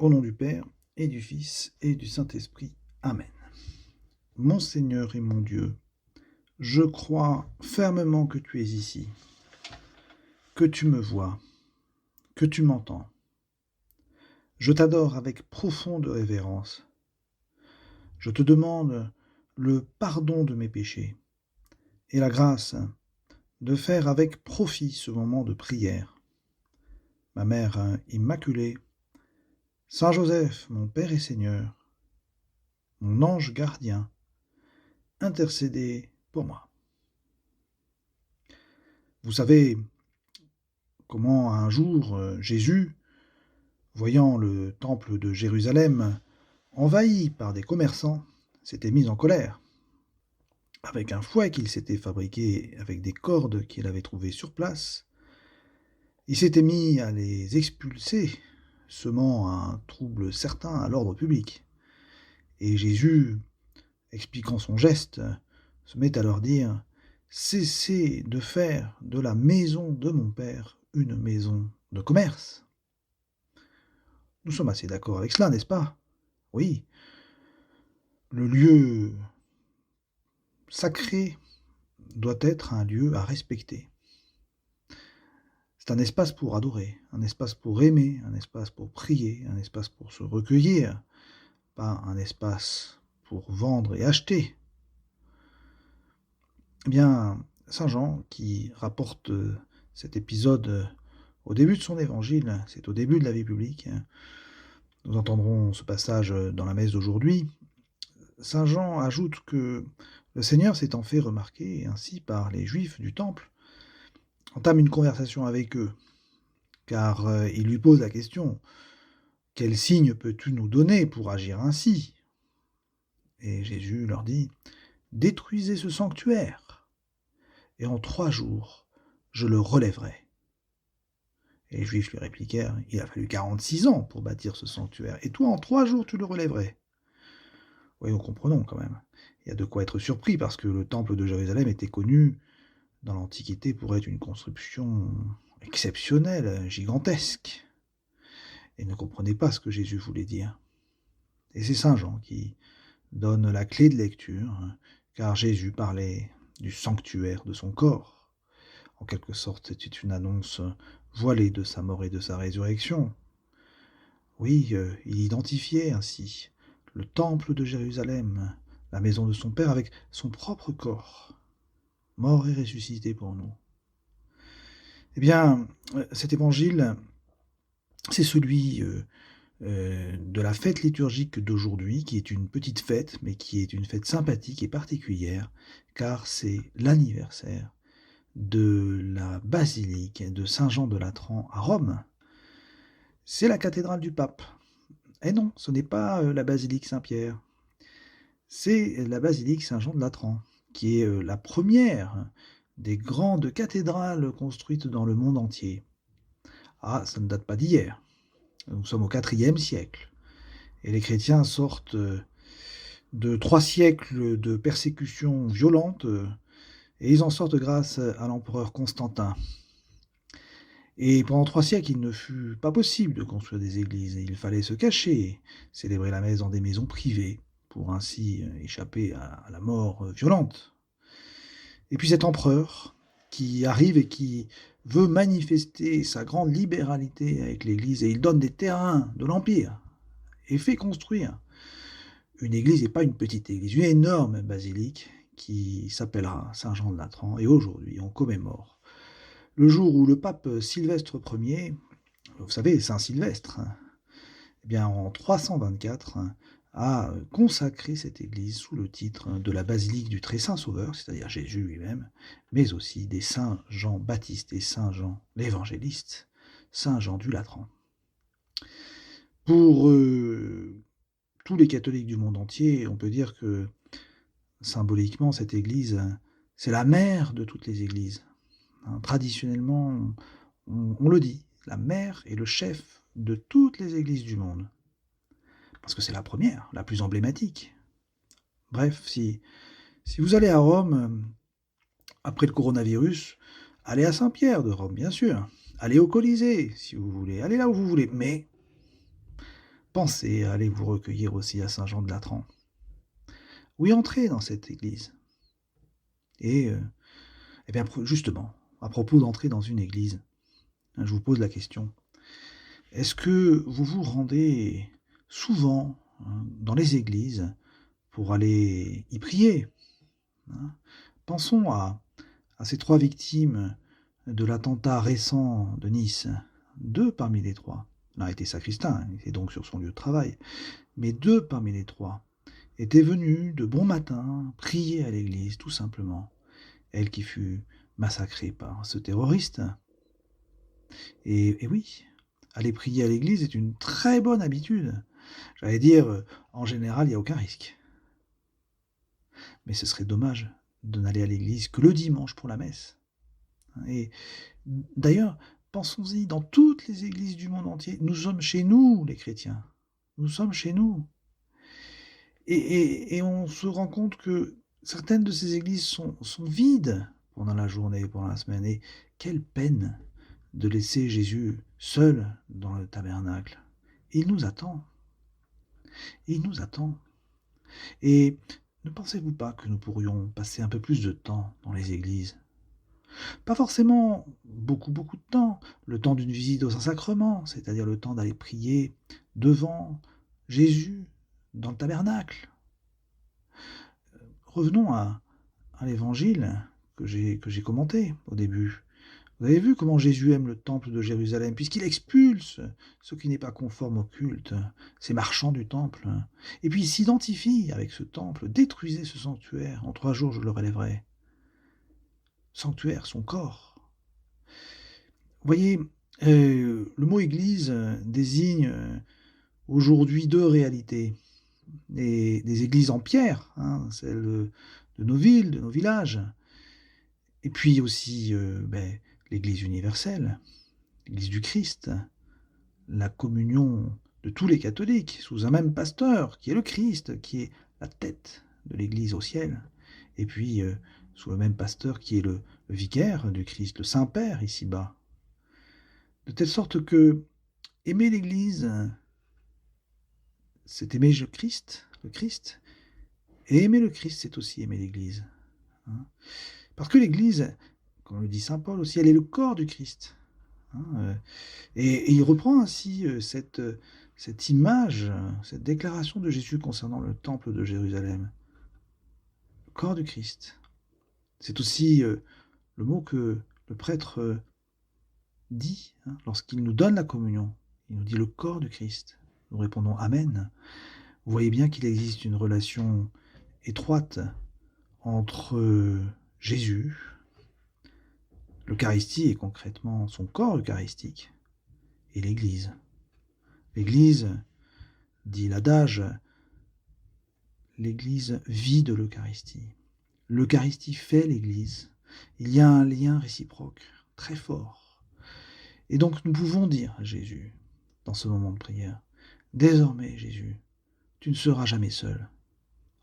Au nom du Père, et du Fils, et du Saint-Esprit. Amen. Mon Seigneur et mon Dieu, je crois fermement que tu es ici, que tu me vois, que tu m'entends. Je t'adore avec profonde révérence. Je te demande le pardon de mes péchés et la grâce de faire avec profit ce moment de prière. Ma Mère Immaculée, Saint Joseph, mon Père et Seigneur, mon ange gardien, intercédez pour moi. Vous savez comment un jour Jésus, voyant le temple de Jérusalem envahi par des commerçants, s'était mis en colère. Avec un fouet qu'il s'était fabriqué avec des cordes qu'il avait trouvées sur place, il s'était mis à les expulser, semant un trouble certain à l'ordre public. Et Jésus, expliquant son geste, se met à leur dire « Cessez de faire de la maison de mon Père une maison de commerce ». Nous sommes assez d'accord avec cela, n'est-ce pas? Oui, le lieu sacré doit être un lieu à respecter. C'est un espace pour adorer, un espace pour aimer, un espace pour prier, un espace pour se recueillir, pas un espace pour vendre et acheter. Eh bien, Saint Jean, qui rapporte cet épisode au début de son évangile, c'est au début de la vie publique, nous entendrons ce passage dans la messe d'aujourd'hui, Saint Jean ajoute que le Seigneur s'étant fait remarquer ainsi par les Juifs du Temple, entame une conversation avec eux, car il lui pose la question « Quel signe peux-tu nous donner pour agir ainsi ?» Et Jésus leur dit « Détruisez ce sanctuaire, et en 3 jours, je le relèverai. » Et les Juifs lui répliquèrent « Il a fallu 46 ans pour bâtir ce sanctuaire, et toi en 3 jours tu le relèverais. » Oui, nous comprenons quand même. Il y a de quoi être surpris, parce que le temple de Jérusalem était connu dans l'Antiquité pour être une construction exceptionnelle, gigantesque. Et ne comprenait pas ce que Jésus voulait dire. Et c'est Saint Jean qui donne la clé de lecture, car Jésus parlait du sanctuaire de son corps. En quelque sorte, c'était une annonce voilée de sa mort et de sa résurrection. Oui, il identifiait ainsi le temple de Jérusalem, la maison de son Père, avec son propre corps, mort et ressuscité pour nous. Eh bien, cet évangile, c'est celui de la fête liturgique d'aujourd'hui, qui est une petite fête, mais qui est une fête sympathique et particulière, car c'est l'anniversaire de la basilique de Saint-Jean de Latran à Rome. C'est la cathédrale du pape. Et non, ce n'est pas la basilique Saint-Pierre, c'est la basilique Saint-Jean de Latran, qui est la première des grandes cathédrales construites dans le monde entier. Ah, ça ne date pas d'hier. Nous sommes au IVe siècle. Et les chrétiens sortent de 3 siècles de persécutions violentes, et ils en sortent grâce à l'empereur Constantin. Et pendant 3 siècles, il ne fut pas possible de construire des églises. Il fallait se cacher, célébrer la messe dans des maisons privées, pour ainsi échapper à la mort violente. Et puis cet empereur qui arrive et qui veut manifester sa grande libéralité avec l'Église, et il donne des terrains de l'Empire, et fait construire une église, et pas une petite église, une énorme basilique, qui s'appellera Saint-Jean de Latran, et aujourd'hui on commémore le jour où le pape Sylvestre Ier, vous savez, Saint Sylvestre, eh bien en 324, a consacré cette église sous le titre de la basilique du Très Saint Sauveur, c'est-à-dire Jésus lui-même, mais aussi des Saint Jean Baptiste et Saint Jean l'Évangéliste, Saint Jean du Latran. Pour tous les catholiques du monde entier, on peut dire que symboliquement, cette église, c'est la mère de toutes les églises. Traditionnellement, on le dit, la mère est le chef de toutes les églises du monde. Parce que c'est la première, la plus emblématique. Bref, si vous allez à Rome, après le coronavirus, allez à Saint-Pierre de Rome, bien sûr. Allez au Colisée, si vous voulez. Allez là où vous voulez. Mais pensez à aller vous recueillir aussi à Saint-Jean-de-Latran. Oui, entrez dans cette église. Et, eh bien, justement, à propos d'entrer dans une église, je vous pose la question. Est-ce que vous vous rendez souvent, dans les églises pour aller y prier, hein? Pensons à ces 3 victimes de l'attentat récent de Nice. 2 parmi les 3, l'un était sacristain, il était donc sur son lieu de travail, mais 2 parmi les 3 étaient venus de bon matin prier à l'église, tout simplement. Elle qui fut massacrée par ce terroriste. Et oui, aller prier à l'église est une très bonne habitude. J'allais dire, en général, il n'y a aucun risque. Mais ce serait dommage de n'aller à l'église que le dimanche pour la messe. Et d'ailleurs, pensons-y, dans toutes les églises du monde entier, nous sommes chez nous, les chrétiens. Nous sommes chez nous. Et on se rend compte que certaines de ces églises sont vides pendant la journée, pendant la semaine. Et quelle peine de laisser Jésus seul dans le tabernacle. Il nous attend. Il nous attend. Et ne pensez-vous pas que nous pourrions passer un peu plus de temps dans les églises? Pas forcément beaucoup de temps, le temps d'une visite au Saint-Sacrement, c'est-à-dire le temps d'aller prier devant Jésus dans le tabernacle. Revenons à l'évangile que j'ai commenté au début. Vous avez vu comment Jésus aime le temple de Jérusalem, puisqu'il expulse ce qui n'est pas conforme au culte, ces marchands du temple. Et puis il s'identifie avec ce temple. Détruisez ce sanctuaire, en 3 jours je le relèverai. Sanctuaire, son corps. Vous voyez, le mot église désigne aujourd'hui 2 réalités. Des églises en pierre, celles de nos villes, de nos villages, et puis aussi l'église universelle, l'église du Christ, la communion de tous les catholiques sous un même pasteur, qui est le Christ, qui est la tête de l'église au ciel, et puis sous le même pasteur qui est le vicaire du Christ, le Saint-Père ici-bas. De telle sorte que aimer l'église, c'est aimer le Christ, et aimer le Christ, c'est aussi aimer l'église. Parce que l'église, comme le dit saint Paul aussi, elle est le corps du Christ. Et il reprend ainsi cette image, cette déclaration de Jésus concernant le temple de Jérusalem. Le corps du Christ. C'est aussi le mot que le prêtre dit lorsqu'il nous donne la communion. Il nous dit le corps du Christ. Nous répondons Amen. Vous voyez bien qu'il existe une relation étroite entre Jésus, l'Eucharistie et concrètement son corps eucharistique, et l'Église. L'Église, dit l'adage, l'Église vit de l'Eucharistie. L'Eucharistie fait l'Église. Il y a un lien réciproque très fort. Et donc nous pouvons dire à Jésus, dans ce moment de prière, désormais Jésus, tu ne seras jamais seul.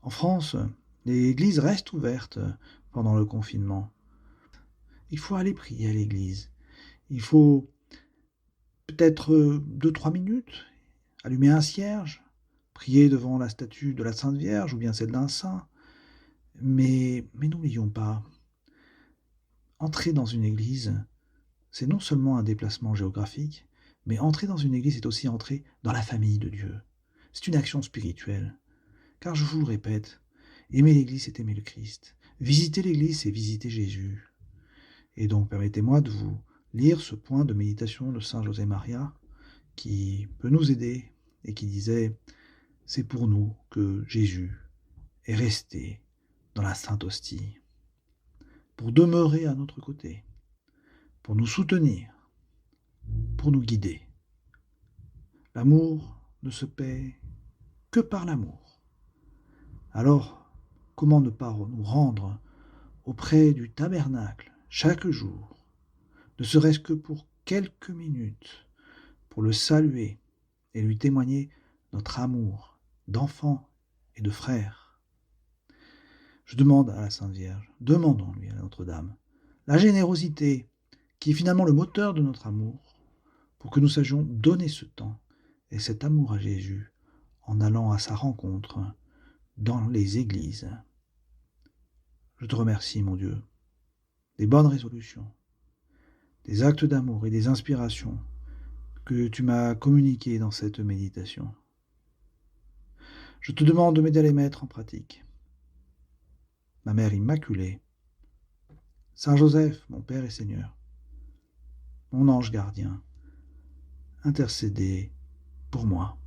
En France, les églises restent ouvertes pendant le confinement. Il faut aller prier à l'église. Il faut peut-être 2-3 minutes, allumer un cierge, prier devant la statue de la Sainte Vierge ou bien celle d'un saint. Mais n'oublions pas, entrer dans une église, c'est non seulement un déplacement géographique, mais entrer dans une église, c'est aussi entrer dans la famille de Dieu. C'est une action spirituelle. Car je vous le répète, aimer l'église, c'est aimer le Christ. Visiter l'église, c'est visiter Jésus. Et donc, permettez-moi de vous lire ce point de méditation de saint José Maria, qui peut nous aider, et qui disait « C'est pour nous que Jésus est resté dans la Sainte Hostie, pour demeurer à notre côté, pour nous soutenir, pour nous guider. L'amour ne se paie que par l'amour. Alors, comment ne pas nous rendre auprès du tabernacle chaque jour, ne serait-ce que pour quelques minutes, pour le saluer et lui témoigner notre amour d'enfant et de frère. Je demande à la Sainte Vierge, demandons-lui à Notre-Dame, la générosité qui est finalement le moteur de notre amour, pour que nous sachions donner ce temps et cet amour à Jésus en allant à sa rencontre dans les églises. Je te remercie, mon Dieu, des bonnes résolutions, des actes d'amour et des inspirations que tu m'as communiquées dans cette méditation. Je te demande de m'aider à les mettre en pratique. Ma Mère Immaculée, Saint Joseph, mon Père et Seigneur, mon ange gardien, intercédez pour moi.